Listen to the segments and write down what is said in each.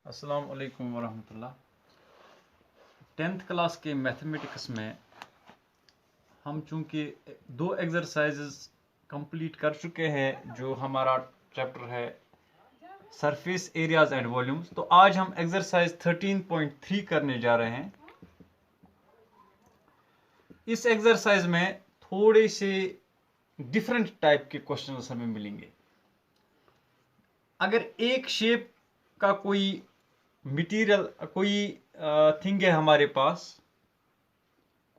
अस्सलाम वालेकुम वरहमतुल्लाह। 10th class के मैथमेटिक्स में हम चूंकि दो एक्सरसाइजेस कंप्लीट कर चुके हैं, जो हमारा चैप्टर है सरफेस एरियाज एंड वॉल्यूम्स। तो आज हम एक्सरसाइज 13.3 करने जा रहे हैं। इस एक्सरसाइज में थोड़े से डिफरेंट टाइप के क्वेश्चंस हमें मिलेंगे। अगर एक शेप का कोई मटेरियल, कोई थिंग है हमारे पास,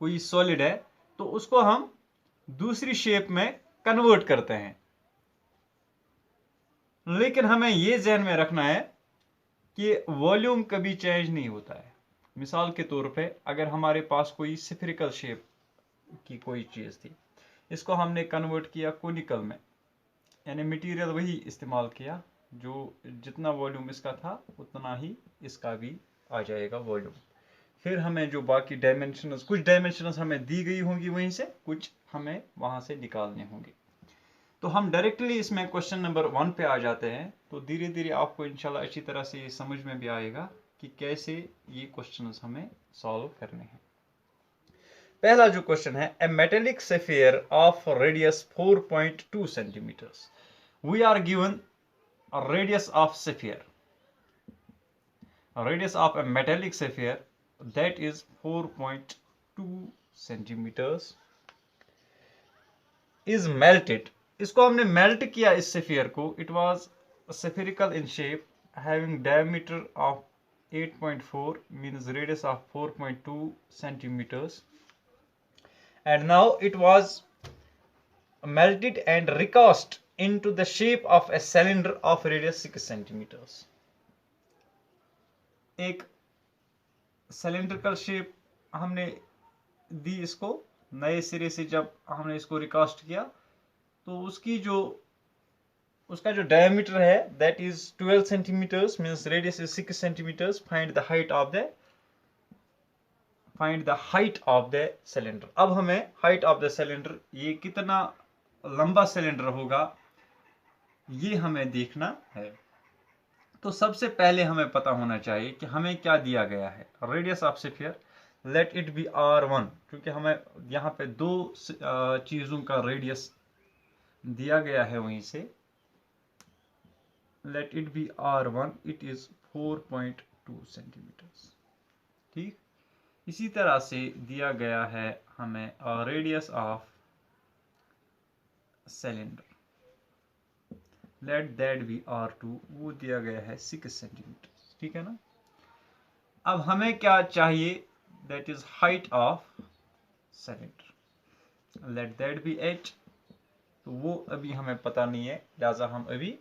कोई सॉलिड है, तो उसको हम दूसरी शेप में कन्वर्ट करते हैं। लेकिन हमें यह ध्यान में रखना है कि वॉल्यूम कभी चेंज नहीं होता है। मिसाल के तौर पे अगर हमारे पास कोई स्फेरिकल शेप की कोई चीज थी, इसको हमने कन्वर्ट किया कोनिकल में, यानी मटेरियल वही इस्तेमाल किया, जो जितना वॉल्यूम इसका था उतना ही इसका भी आ जाएगा वॉल्यूम। फिर हमें जो बाकी डायमेंशंस, कुछ डायमेंशंस हमें दी गई होंगी वहीं से, कुछ हमें वहां से निकालने होंगे। तो हम डायरेक्टली इसमें क्वेश्चन नंबर 1 पे आ जाते हैं। तो धीरे धीरे आपको इंशाल्लाह अच्छी तरह से ये समझ में भी आएगा कि कैसे ये क्वेश्चंस हमें सॉल्व करने हैं। पहला जो क्वेश्चन है, a metallic sphere of radius 4.2 centimetres. We are given radius of sphere, radius of a metallic sphere that is 4.2 centimeters is melted. इसको हमने मेल्ट किया इस स्फीयर को। It was spherical in shape having diameter of 8.4 means radius of 4.2 centimeters, and now it was melted and recast into the shape of a cylinder of radius 6 centimeters. एक cylindrical shape हमने दी इसको। नए सिरे से जब हमने इसको रिकास्ट किया तो उसका जो डायमीटर है that is 12 centimetres means radius is 6 centimetres. Find the height of the cylinder. अब हमें हाइट ऑफ द सिलेंडर, ये कितना लंबा सिलेंडर होगा, ये हमें देखना है। तो सबसे पहले हमें पता होना चाहिए कि हमें क्या दिया गया है। Radius of sphere, late it be r1, क्योंकि हमें यहाँ पे दो चीजों का रेडियस दिया गया है वहीं से। Let it be r1, it is 4.2 centimetres. ठीक, इसी तरह से दिया गया है हमें radius of cylinder, let that be r2, वो दिया गया है 6 सेंटीमीटर। ठीक है ना। अब हमें क्या चाहिए, that is height of cylinder, let that be h। तो वो अभी हमें पता नहीं है, लिहाजा हम अभी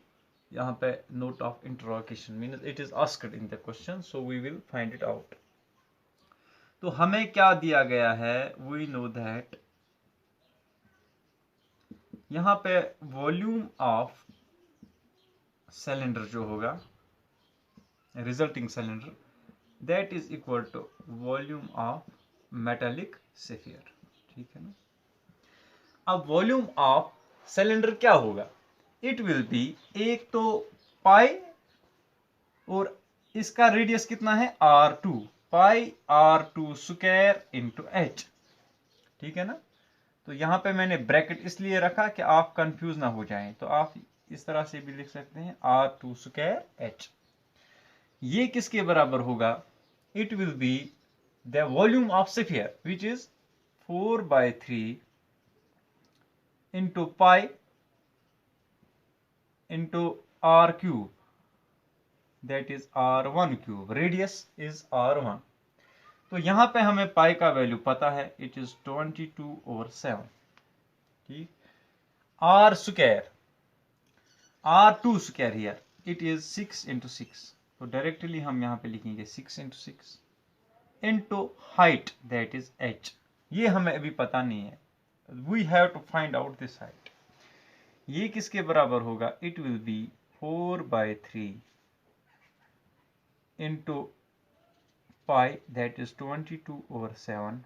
यहाँ पे note of interrogation means it is asked in the question, so we will find it out. तो हमें क्या दिया गया है, वी नो दैट यहाँ पे वॉल्यूम ऑफ सिलेंडर जो होगा, resulting cylinder, that is equal to volume of metallic sphere. ठीक है ना। अब वॉल्यूम ऑफ सिलेंडर क्या होगा, इट विल बी, एक तो पाई और इसका रेडियस कितना है r2, पाई r2 स्क्वायर इंटू h। ठीक है ना। तो यहां पे मैंने ब्रैकेट इसलिए रखा कि आप कंफ्यूज ना हो जाएं, तो आप इस तरह से भी लिख सकते हैं r2 स्क्वायर h। ये किसके बराबर होगा, it will be the volume of sphere which is 4/3 into pi into r cube, that is r1 cube, radius is r1। तो यहां पे हमें पाई का वैल्यू पता है, इट इज 22/7। ठीक, r square, r2 square here, it is 6 into 6। तो directly हम यहां पे लिखेंगे 6 into 6 into height, that is h। ये हमें अभी पता नहीं है, we have to find out this height. ये किसके बराबर होगा, it will be 4/3 into pi, that is 22/7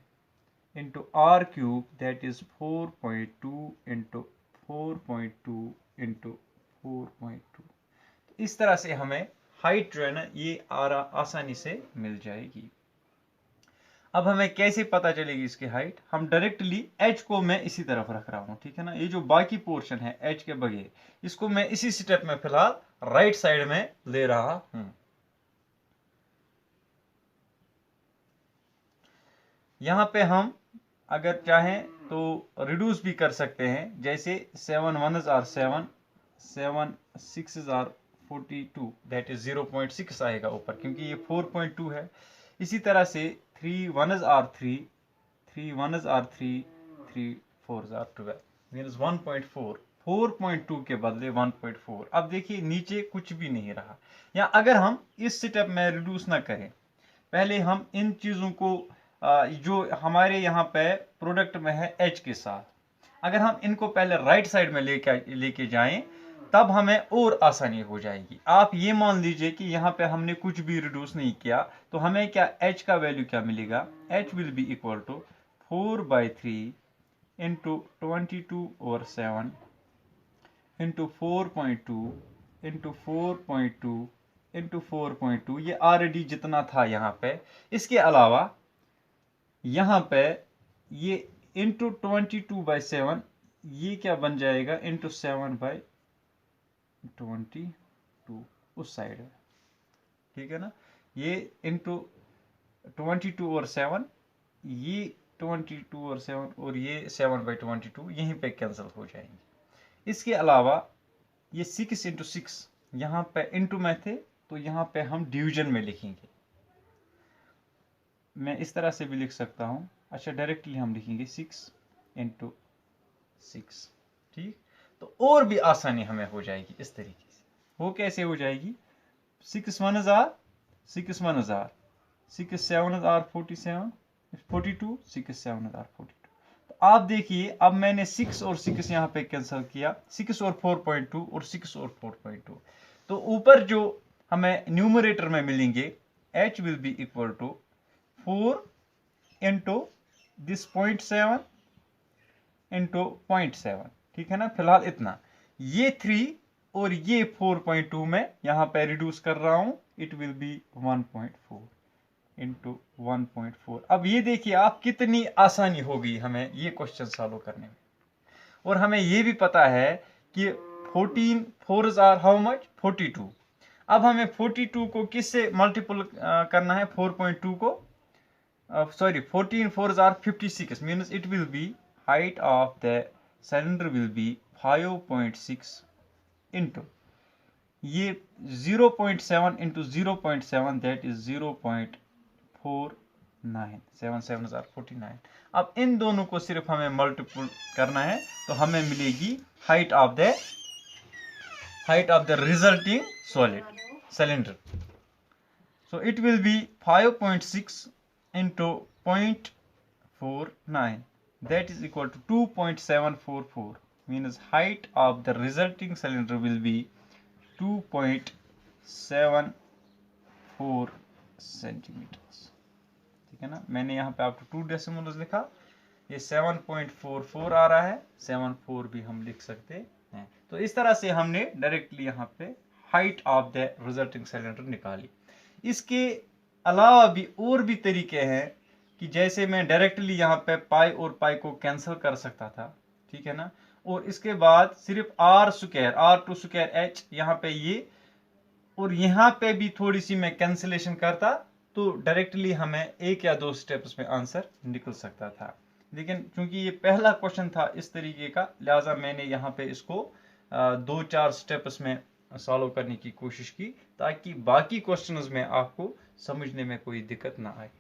into r cube, that is 4.2 into 4.2 into 4.2। इस तरह से हमें हाइट जो है ना ये आसानी से मिल जाएगी। अब हमें कैसे पता चलेगी इसकी हाइट? हम डायरेक्टली h को मैं इसी तरफ रख रहा हूं, ठीक है ना। ये जो बाकी पोर्शन है h के बगैर, इसको मैं इसी स्टेप में फिलहाल राइट साइड में ले रहा हूं। यहां पे हम अगर चाहें तो रिड्यूस भी कर सकते हैं, जैसे 7 1s are 7, 7 6s are 42, that is 0.6 आएगा ऊपर, क्योंकि ये 4.2 है। इसी तरह से 3 1s are 3, 3 1s are 3, 3 4s are 12, means 1.4, 4.2 के बदले 1.4। अब देखिए नीचे कुछ भी नहीं रहा। या अगर हम इस स्टेप में रिड्यूस ना करें, पहले हम इन चीजों को जो हमारे यहाँ पे प्रोडक्ट में है h के साथ, अगर हम इनको पहले राइट साइड में लेके जाएं, तब हमें और आसानी हो जाएगी। आप ये मान लीजिए कि यहाँ पे हमने कुछ भी रिड्यूस नहीं किया, तो हमें क्या h का वैल्यू क्या मिलेगा? h will be equal to 4/3 into 22/7 into 4.2 into 4.2 into 4.2। ये ऑलरेडी जितना था यहाँ पे। इसके अलावा यहाँ पे ये इंटू 22/7, ये क्या बन जाएगा? इंटू 7/22 उस साइड है, ठीक है ना। ये इंटू 22/7, ये 22/7 और ये 7/22 यहीं पे कैंसिल हो जाएंगे। इसके अलावा ये 6 इंटू 6, यहाँ पे इंटू में थे तो यहाँ पे हम डिवीजन में लिखेंगे। मैं इस तरह से भी लिख सकता हूं। अच्छा, डायरेक्टली हम लिखेंगे 6 इंटू 6, ठीक। तो और भी आसानी हमें हो जाएगी इस तरीके से। वो कैसे हो जाएगी? 6 1s are 6 1s are 6 7s are 47 42, 6 7s are 42। तो आप देखिए, अब मैंने 6 और 6 यहाँ पे कैंसिल किया, 6 और 4.2 और 6 और 4.2। तो ऊपर जो हमें न्यूमरेटर में मिलेंगे, h will be equal to 4 into this 0.7 into 0.7, ठीक है ना। फिलहाल इतना, ये 3 और ये 4.2 में यहां पे रिड्यूस कर रहा हूं, इट विल बी 1.4 इंटू 1.4। अब ये देखिए आप कितनी आसानी हो गई हमें ये क्वेश्चन सॉल्व करने में। और हमें ये भी पता है कि 14 4s आर हाउ मच? 42। अब हमें 42 को किससे मल्टीपल करना है? 4.2 को, sorry, 14 4s are 56, means it will be height of the cylinder will be 5.6 into ये 0.7 into 0.7, that is 0.49, 7 7s are 49। अब इन दोनों को सिर्फ हमें मल्टीपल करना है, तो हमें मिलेगी height of the resulting solid cylinder. So it will be 5.6 into 0.49, that is equal to 2.744, means height of the resulting cylinder will be 2.74 centimeters, ठीक है ना। मैंने यहाँ पे आपको 2 डेसिमल्स लिखा, ये 7.44 आ रहा है, 74 भी हम लिख सकते हैं। तो इस तरह से हमने डायरेक्टली यहाँ पे height of the resulting cylinder निकाली। इसके अलावा भी और भी तरीके हैं कि जैसे मैं डायरेक्टली यहाँ पे पाई और पाई को कैंसिल कर सकता था, ठीक है ना। और इसके बाद सिर्फ r² h यहाँ पे ये, और यहाँ पे भी थोड़ी सी मैं कैंसिलेशन करता तो डायरेक्टली हमें 1 या 2 स्टेप्स में आंसर निकल सकता था। लेकिन चूंकि ये पहला क्वेश्चन था इस तरीके का, लिहाजा मैंने यहाँ पे इसको 2-4 स्टेप्स में सॉल्व करने की कोशिश की, ताकि बाकी क्वेश्चंस में आपको समझने में कोई दिक्कत ना आए।